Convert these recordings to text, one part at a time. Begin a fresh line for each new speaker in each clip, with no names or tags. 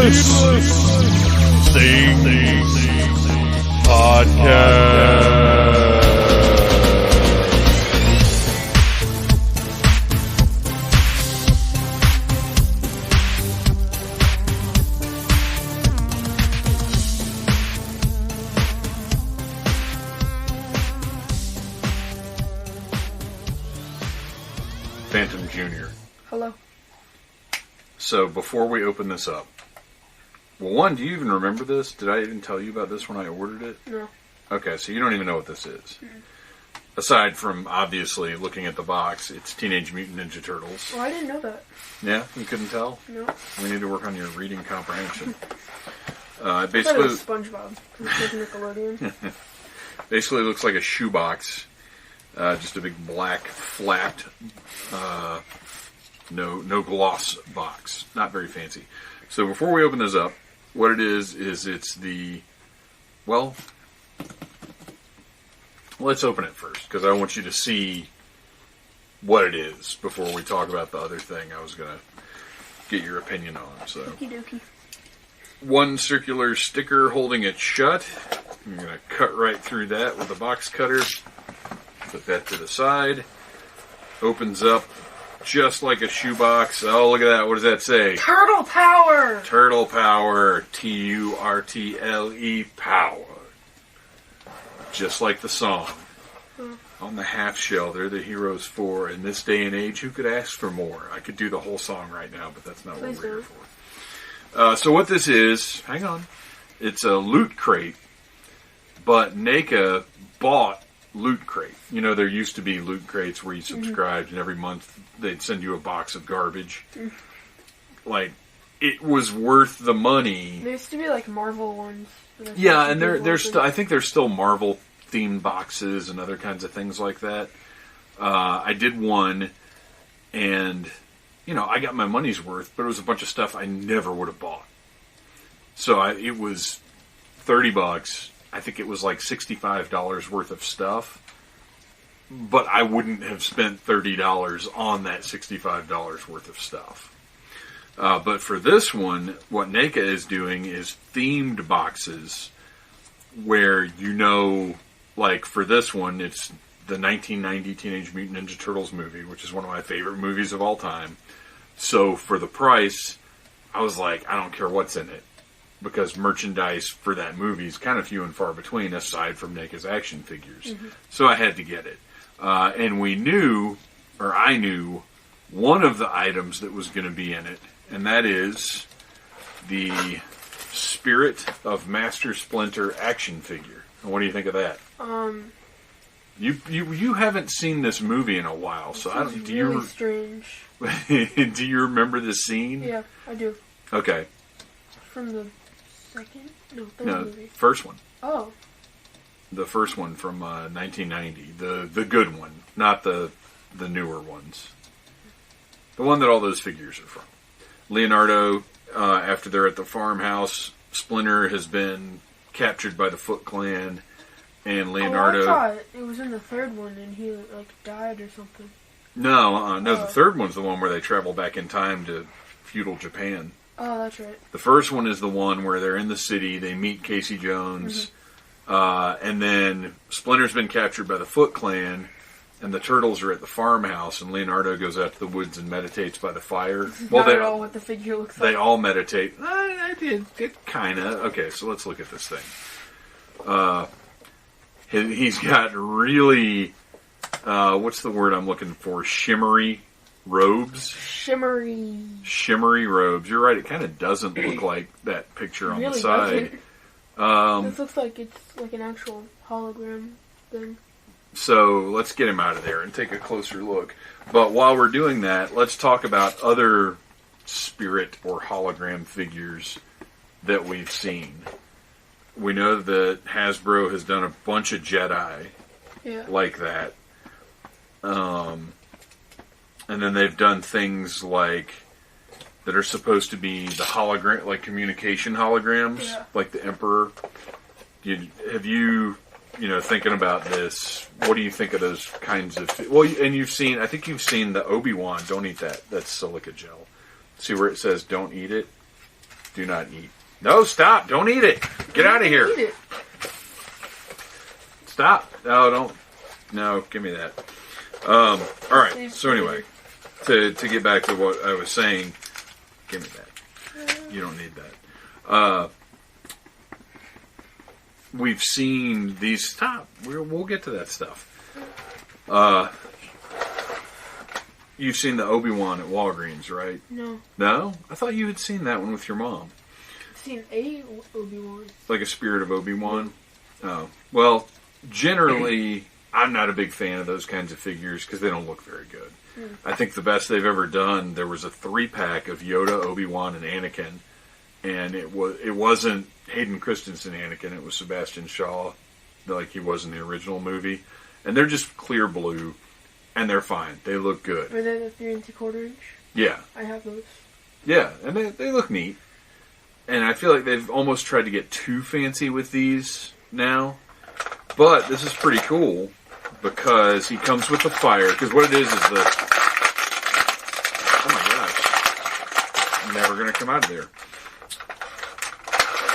Things Podcast.
Phantom Jr.
Hello.
So before we open this up, well, one, do you even remember this? Did I even tell you about this when I ordered it?
No.
Okay, so you don't even know what this is.
Mm-hmm.
Aside from, obviously, looking at the box, it's Teenage Mutant Ninja Turtles.
Oh, I didn't know that.
Yeah? You couldn't tell?
No.
We need to work on your reading comprehension.
I thought it was SpongeBob. It's like Nickelodeon.
Basically looks like a shoebox. Just a big black, flat, no gloss box. Not very fancy. So before we open this up, what it is it's the, well, let's open it first, because I want you to see what it is before we talk about the other thing I was going to get your opinion on. So,
Okie dokie.
one circular sticker holding it shut. I'm going to cut right through that with a box cutter. Put that to the side. Opens up just like a shoebox. Oh, look at that. What does that say?
Turtle Power!
Turtle Power. Turtle Power. Just like the song. On the half shell, they're the heroes for. In this day and age, who could ask for more? I could do the whole song right now, but that's not
Please
what we're here
do.
for. So what this is, hang on. It's a loot crate, but NECA bought Loot Crate. You know, there used to be loot crates where you subscribed and every month they'd send you a box of garbage. Like, it was worth the money.
There used to be like Marvel ones.
Yeah, and there's still, I think there's still Marvel themed boxes and other kinds of things like that. I did one, and you know, I got my money's worth, but it was a bunch of stuff I never would have bought. So it was $30. I think it was like $65 worth of stuff, but I wouldn't have spent $30 on that $65 worth of stuff. But for this one, what NECA is doing is themed boxes where, you know, like for this one, it's the 1990 Teenage Mutant Ninja Turtles movie, which is one of my favorite movies of all time. So for the price, I was like, I don't care what's in it. Because merchandise for that movie is kind of few and far between, aside from NECA's action figures. Mm-hmm. So I had to get it. And we knew, or I knew, one of the items that was going to be in it, and that is the Spirit of Master Splinter action figure. And what do you think of that? You haven't seen this movie in a while, so I don't.
Really strange.
Do you remember the scene?
Yeah, I do.
Okay.
From the second? No, third
No,
movie.
first one.
Oh.
The first one from 1990. The good one, not the newer ones. The one that all those figures are from. Leonardo, after they're at the farmhouse, Splinter has been captured by the Foot Clan, and Leonardo...
Oh, I thought it was in the third one and he like died or something.
No, the third one's the one where they travel back in time to feudal Japan.
Oh, that's right.
The first one is the one where they're in the city, they meet Casey Jones, and then Splinter's been captured by the Foot Clan, and the Turtles are at the farmhouse, and Leonardo goes out to the woods and meditates by the fire.
Not at all what the figure looks like.
They all meditate. I did, kind of. Okay, so let's look at this thing. He's got really, what's the word I'm looking for? Shimmery robes. Shimmery robes. You're right, it kind of doesn't look like that picture on the side.
This looks like it's like an actual hologram thing.
So let's get him out of there and take a closer look. But while we're doing that, let's talk about other spirit or hologram figures that we've seen. We know that Hasbro has done a bunch of Jedi like that. And then they've done things like that are supposed to be the hologram, like communication holograms, like the Emperor. Have you thinking about this, what do you think of those kinds of... Well, and I think you've seen the Obi-Wan, don't eat that. That's silica gel. See where it says don't eat it? Do not eat. No, stop. Don't eat it. Get out of here.
Eat it.
Stop. No, don't. No, give me that. All right. So anyway, to get back to what I was saying, give me that. You don't need that. We've seen these. Stop. We'll get to that stuff. You've seen the Obi-Wan at Walgreens, right?
No.
No? I thought you had seen that one with your mom.
I've seen a Obi-Wan.
Like a Spirit of Obi-Wan? Oh. Well, generally, I'm not a big fan of those kinds of figures because they don't look very good. I think the best they've ever done, there was a 3-pack of Yoda, Obi-Wan, and Anakin. And it wasn't Hayden Christensen Anakin, it was Sebastian Shaw, like he was in the original movie. And they're just clear blue. And they're fine. They look good.
Are they the 3 3/4 inch?
Yeah.
I have those.
Yeah, and they look neat. And I feel like they've almost tried to get too fancy with these now. But this is pretty cool because he comes with the fire. Because what it is the... Oh my gosh. I'm never going to come out of there.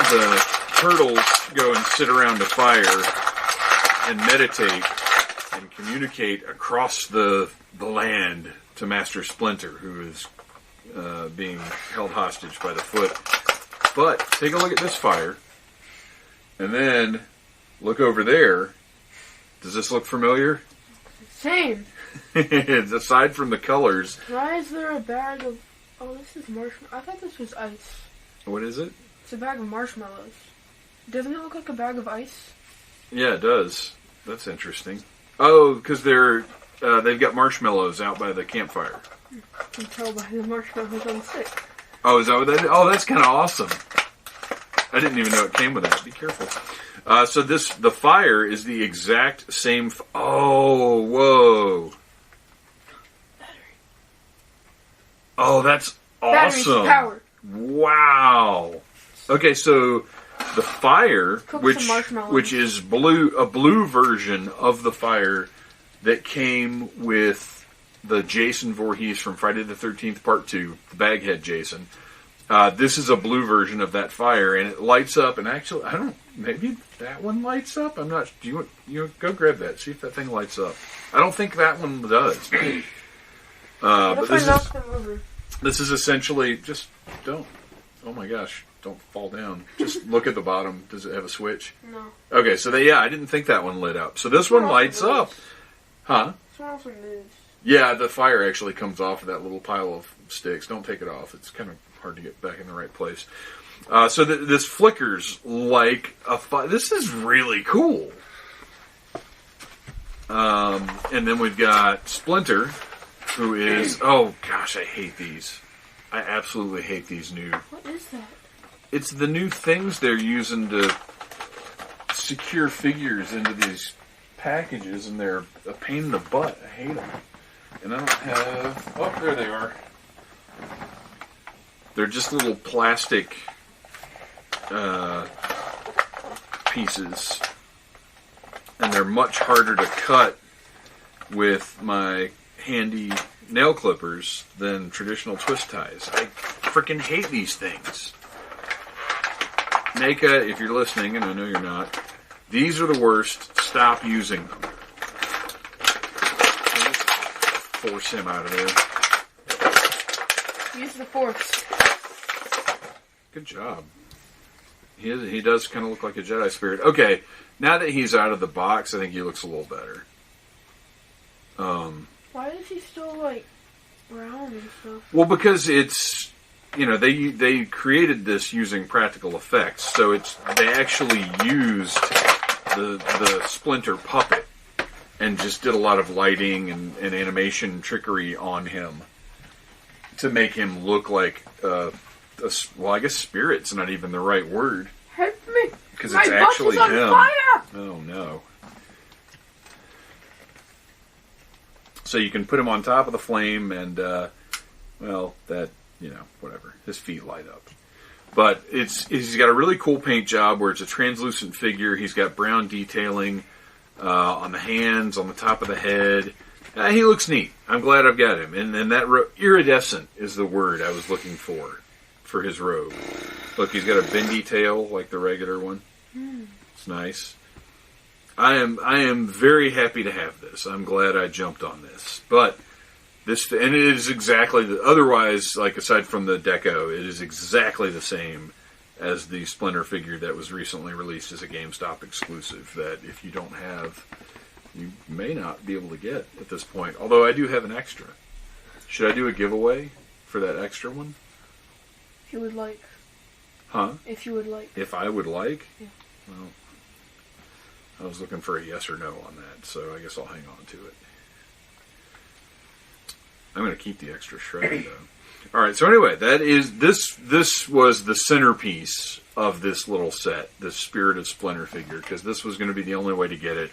The turtles go and sit around the fire and meditate and communicate across the land to Master Splinter, who is being held hostage by the foot. But take a look at this fire, and then look over there. Does this look familiar?
Same.
Aside from the colors.
Why is there a bag of... Oh, this is marshmallow. I thought this was ice.
What is it?
It's a bag of marshmallows. Doesn't it look like a bag of ice?
Yeah, it does. That's interesting. Oh, because they've got marshmallows out by the campfire.
You can tell by the marshmallows on the stick.
Oh, is that what that is? Oh, that's kind of awesome. I didn't even know it came with that. Be careful. So the fire is the exact same... Oh, whoa.
Battery.
Oh, that's
Battery's
awesome.
powered.
Wow. Okay, so... The fire, which is a blue version of the fire that came with the Jason Voorhees from Friday the 13th Part 2, the Baghead Jason. This is a blue version of that fire, and it lights up. And actually, I don't. Maybe that one lights up. I'm not. Do you go grab that? See if that thing lights up. I don't think that one does. But this is essentially just don't. Oh my gosh. Don't fall down. Just look at the bottom. Does it have a switch?
No.
Okay, so I didn't think that one lit up. So this one lights up. Huh? Yeah, the fire actually comes off of that little pile of sticks. Don't take it off. It's kind of hard to get back in the right place. So this flickers like a fire. This is really cool. And then we've got Splinter, who is... Oh, gosh, I hate these. I absolutely hate these new...
What is that?
It's the new things they're using to secure figures into these packages, and they're a pain in the butt. I hate them. And I don't have... Oh, there they are. They're just little plastic pieces. And they're much harder to cut with my handy nail clippers than traditional twist ties. I freaking hate these things. NECA, if you're listening, and I know you're not, these are the worst. Stop using them. Force him out of there.
Use the force.
Good job. He does kind of look like a Jedi spirit. Okay, now that he's out of the box, I think he looks a little better.
Why is he still, like, round and stuff?
Well, because it's... You know, they created this using practical effects, so they actually used the Splinter puppet and just did a lot of lighting and animation trickery on him to make him look like well, I guess spirit's not even the right word.
Help me!
Because it's actually
on
him.
Fire!
Oh no. So you can put him on top of the flame and well, that, you know, whatever. His feet light up. But he's got a really cool paint job where it's a translucent figure. He's got brown detailing on the hands, on the top of the head. He looks neat. I'm glad I've got him. And that iridescent is the word I was looking for his robe. Look, he's got a bendy tail like the regular one. It's nice. I am very happy to have this. I'm glad I jumped on this. But this, and it is exactly otherwise, like aside from the deco, it is exactly the same as the Splinter figure that was recently released as a GameStop exclusive. That if you don't have, you may not be able to get at this point. Although I do have an extra. Should I do a giveaway for that extra one?
If you would like.
Huh?
If you would like.
If I would like?
Yeah.
Well, I was looking for a yes or no on that, so I guess I'll hang on to it. I'm going to keep the extra shred, though. All right, so anyway, that is this was the centerpiece of this little set, this Spirited Splinter figure, because this was going to be the only way to get it.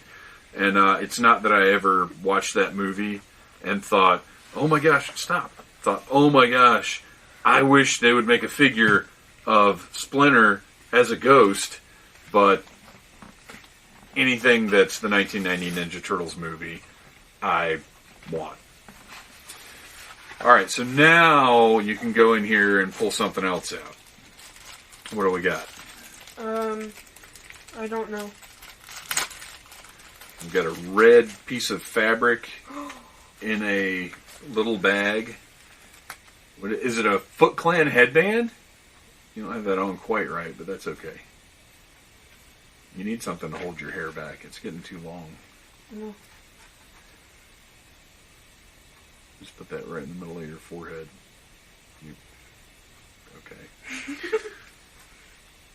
And it's not that I ever watched that movie and thought, oh my gosh, stop. Thought, oh my gosh, I wish they would make a figure of Splinter as a ghost, but anything that's the 1990 Ninja Turtles movie, I want. Alright, so now you can go in here and pull something else out. What do we got?
I don't know.
We've got a red piece of fabric in a little bag. What, is it a Foot Clan headband? You don't have that on quite right, but that's okay. You need something to hold your hair back. It's getting too long.
No.
Just put that right in the middle of your forehead. Okay.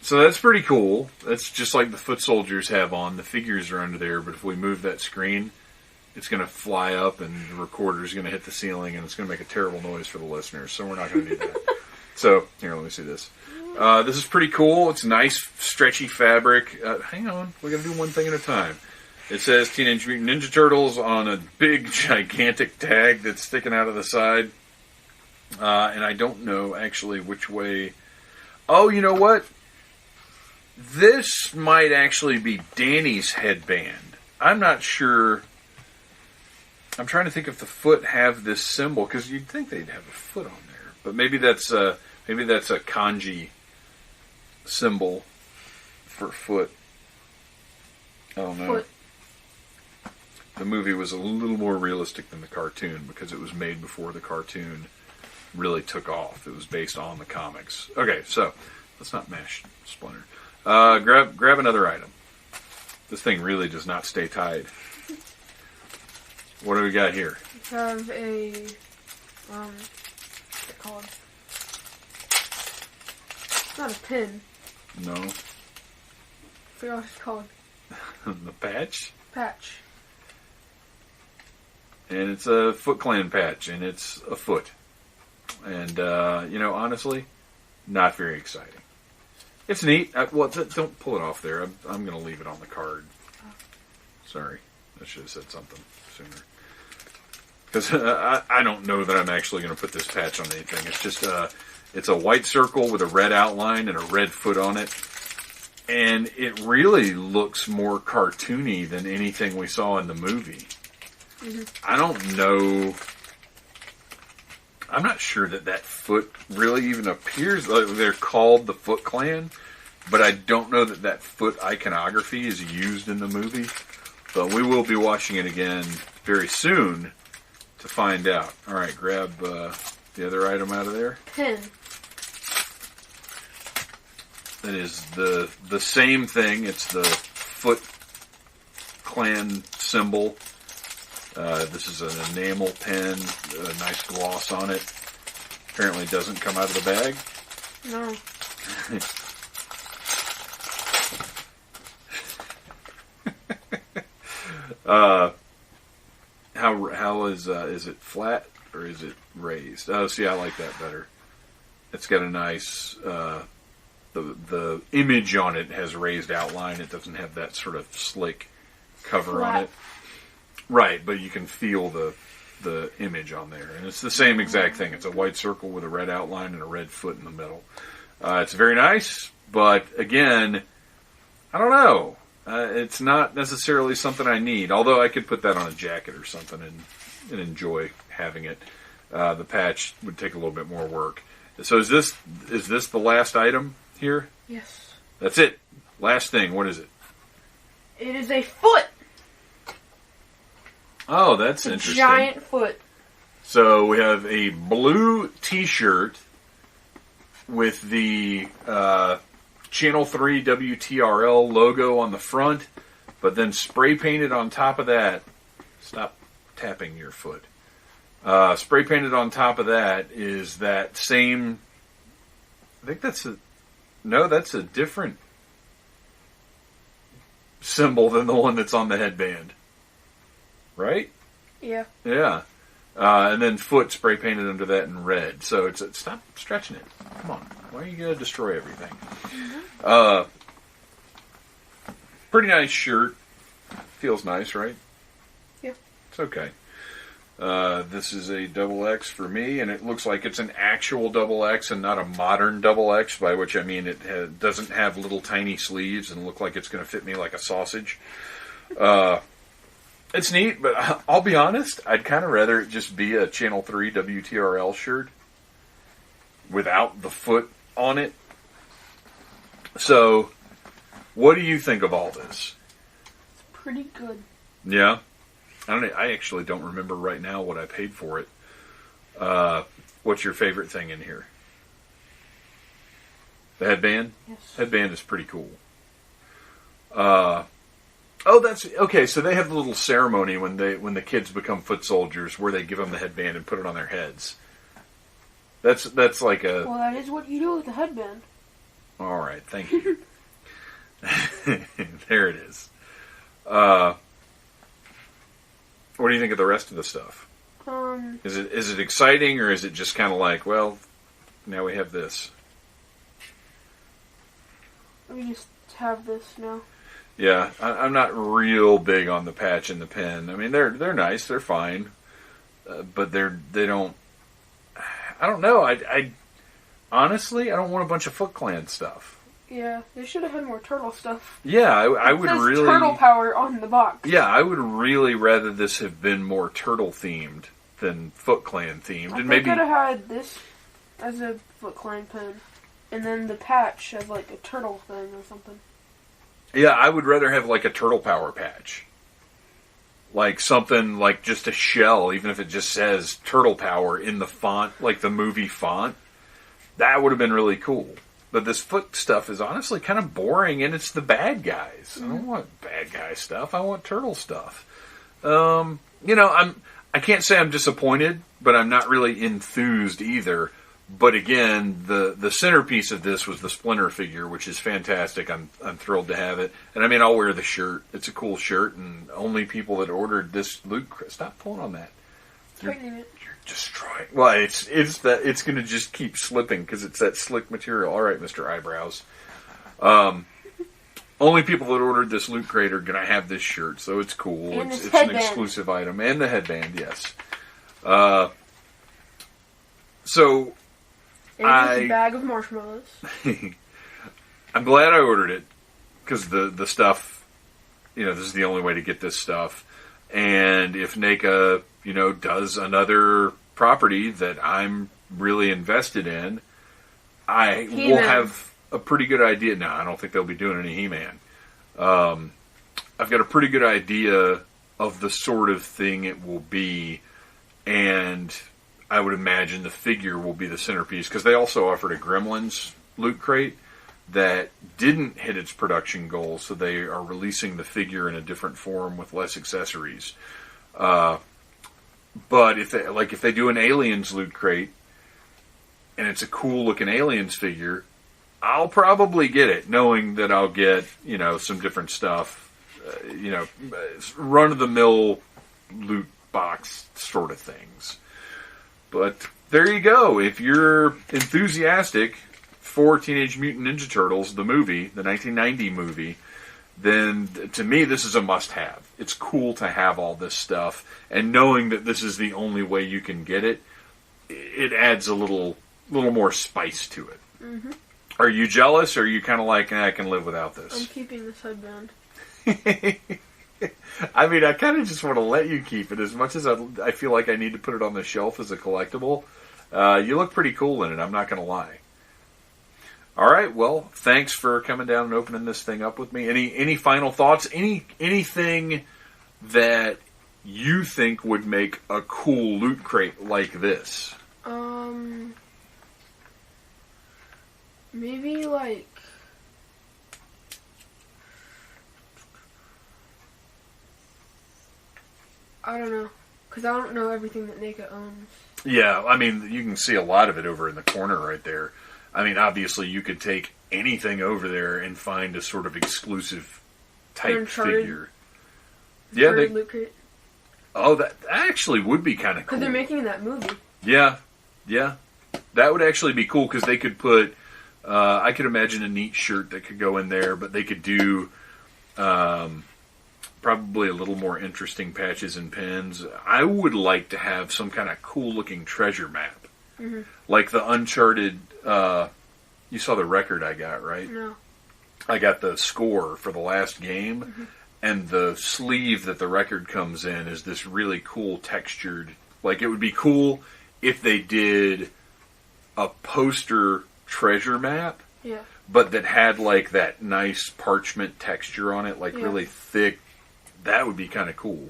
So that's pretty cool. That's just like the foot soldiers have on. The figures are under there, but if we move that screen, it's going to fly up and the recorder's going to hit the ceiling and it's going to make a terrible noise for the listeners, so we're not going to do that. So, here, let me see this. This is pretty cool. It's nice, stretchy fabric. Hang on. We're going to do one thing at a time. It says Teenage Mutant Ninja Turtles on a big, gigantic tag that's sticking out of the side. And I don't know, actually, which way... Oh, you know what? This might actually be Danny's headband. I'm not sure... I'm trying to think if the foot have this symbol, because you'd think they'd have a foot on there. But maybe that's a kanji symbol for foot. I don't know.
Foot.
The movie was a little more realistic than the cartoon because it was made before the cartoon really took off. It was based on the comics. Okay, so let's not mash Splinter. Grab another item. This thing really does not stay tied. What do we got here?
We have a what's it called? It's not a pin.
No.
I forgot what it's called.
The patch?
Patch.
And it's a Foot Clan patch, and it's a foot. And, honestly, not very exciting. It's neat. Don't pull it off there. I'm going to leave it on the card. Sorry. I should have said something sooner. Because I don't know that I'm actually going to put this patch on anything. It's just it's a white circle with a red outline and a red foot on it. And it really looks more cartoony than anything we saw in the movie. Mm-hmm. I don't know. I'm not sure that foot really even appears. They're called the Foot Clan, but I don't know that foot iconography is used in the movie. But we will be watching it again very soon to find out. All right, grab the other item out of there.
Pin.
That is the same thing. It's the Foot Clan symbol. This is an enamel pen, a nice gloss on it. Apparently doesn't come out of the bag.
No.
How is it flat or is it raised? Oh, see, I like that better. It's got a nice the image on it has raised outline. It doesn't have that sort of slick cover on it. Right, but you can feel the image on there. And it's the same exact thing. It's a white circle with a red outline and a red foot in the middle. It's very nice, but again, I don't know. It's not necessarily something I need, although I could put that on a jacket or something and enjoy having it. The patch would take a little bit more work. So is this the last item? here?
Yes.
That's it. Last thing. What is it?
It is a foot.
Oh, that's
A
interesting.
giant foot.
So we have a blue T-shirt with the Channel 3 WTRL logo on the front, but then spray painted on top of that. Stop tapping your foot. Spray painted on top of that is that same. I think that's that's a different symbol than the one that's on the headband. Right?
Yeah.
Yeah. And then foot spray painted under that in red. So it's stop stretching it. Come on. Why are you going to destroy everything?
Mm-hmm.
Pretty nice shirt. Feels nice, right?
Yeah.
It's okay. This is a double X for me, and it looks like it's an actual double X and not a modern double X, by which I mean it doesn't have little tiny sleeves and look like it's going to fit me like a sausage. It's neat, but I'll be honest, I'd kind of rather it just be a Channel 3 WTRL shirt without the foot on it. So, what do you think of all this?
It's pretty good.
Yeah? I actually don't remember right now what I paid for it. What's your favorite thing in here? The headband?
Yes.
Headband is pretty cool. Oh, that's okay. So they have the little ceremony when the kids become foot soldiers, where they give them the headband and put it on their heads. That's like a.
Well, that is what you do with the headband.
All right, thank you. There it is. What do you think of the rest of the stuff? Is it exciting, or is it just kind of like, well, now we have this?
We just have this now.
Yeah, I'm not real big on the patch and the pen. I mean, they're nice, they're fine, but they don't. I don't know. I honestly, I don't want a bunch of Foot Clan stuff.
Yeah, they should have had more turtle stuff.
Yeah, I would
says
really
turtle power on the box.
Yeah, I would really rather this have been more turtle themed than Foot Clan themed,
I
and maybe
could have had this as a Foot Clan pen, and then the patch as like a turtle thing or something.
Yeah, I would rather have like a turtle power patch. Like something like just a shell, even if it just says turtle power in the font, like the movie font. That would have been really cool. But this foot stuff is honestly kind of boring, and it's the bad guys. I don't want bad guy stuff. I want turtle stuff. I can't say I'm disappointed, but I'm not really enthused either. But again, the centerpiece of this was the Splinter figure, which is fantastic. I'm thrilled to have it. And I mean, I'll wear the shirt. It's a cool shirt, and only people that ordered this loot... Stop pulling on that. You're destroying... Well, it's going to just keep slipping because it's that slick material. All right, Mr. Eyebrows. Only people that ordered this loot crate are going to have this shirt, so it's cool.
And
it's
headband.
An exclusive item. And the headband, yes. So...
And a bag of marshmallows.
I'm glad I ordered it because the stuff, this is the only way to get this stuff. And if NECA, does another property that I'm really invested in, I will have a pretty good idea. No, I don't think they'll be doing any He-Man. I've got a pretty good idea of the sort of thing it will be, and I would imagine the figure will be the centerpiece, because they also offered a Gremlins loot crate that didn't hit its production goal, so they are releasing the figure in a different form with less accessories. But if they do an Aliens loot crate, and it's a cool looking Aliens figure, I'll probably get it, knowing that I'll get, some different stuff, run of the mill loot box sort of things. But there you go. If you're enthusiastic for Teenage Mutant Ninja Turtles, the movie, the 1990 movie, then to me this is a must-have. It's cool to have all this stuff, and knowing that this is the only way you can get it, it adds a little more spice to it. Mm-hmm. Are you jealous, or are you kind of like, I can live without this?
I'm keeping this headband.
I mean, I kind of just want to let you keep it, as much as I feel like I need to put it on the shelf as a collectible. You look pretty cool in it, I'm not going to lie. All right. Well, thanks for coming down and opening this thing up with me. Any final thoughts? Anything that you think would make a cool loot crate like this?
Maybe like I don't know, because I don't know everything that NECA owns.
Yeah, I mean, you can see a lot of it over in the corner right there. I mean, obviously, you could take anything over there and find a sort of exclusive type figure. Yeah,
Loot crate.
Oh, that actually would be kind of cool.
Because they're making that movie.
Yeah. That would actually be cool because they could put... I could imagine a neat shirt that could go in there, but they could do probably a little more interesting patches and pins. I would like to have some kind of cool-looking treasure map. Mm-hmm. Like the Uncharted... you saw the record I got, right?
No.
I got the score for the last game, mm-hmm. and the sleeve that the record comes in is this really cool textured... Like, it would be cool if they did a poster treasure map, but that had, like, that nice parchment texture on it, like, really thick. That would be kind of cool.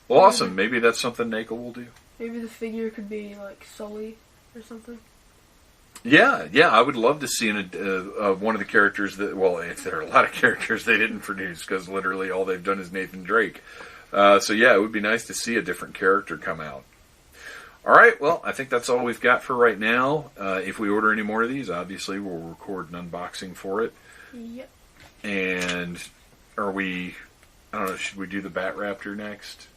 Well, awesome. Maybe that's something NECA will do.
Maybe the figure could be, like, Sully or something.
Yeah, I would love to see one of the characters that... Well, if there are a lot of characters they didn't produce, because literally all they've done is Nathan Drake. So, yeah, it would be nice to see a different character come out. All right, well, I think that's all we've got for right now. If we order any more of these, obviously we'll record an unboxing for it.
Yep.
And are we... I don't know, should we do the Bat Raptor next?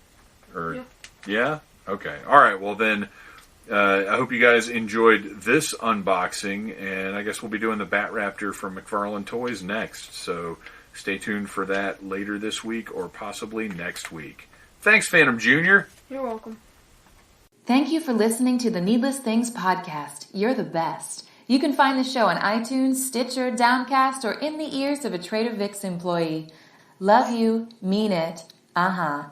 Or yeah? Okay. All right, well then... I hope you guys enjoyed this unboxing, and I guess we'll be doing the Bat Raptor from McFarlane Toys next. So stay tuned for that later this week or possibly next week. Thanks, Phantom Jr.
You're welcome.
Thank you for listening to the Needless Things podcast. You're the best. You can find the show on iTunes, Stitcher, Downcast, or in the ears of a Trader Vic's employee. Love you. Mean it. Uh-huh.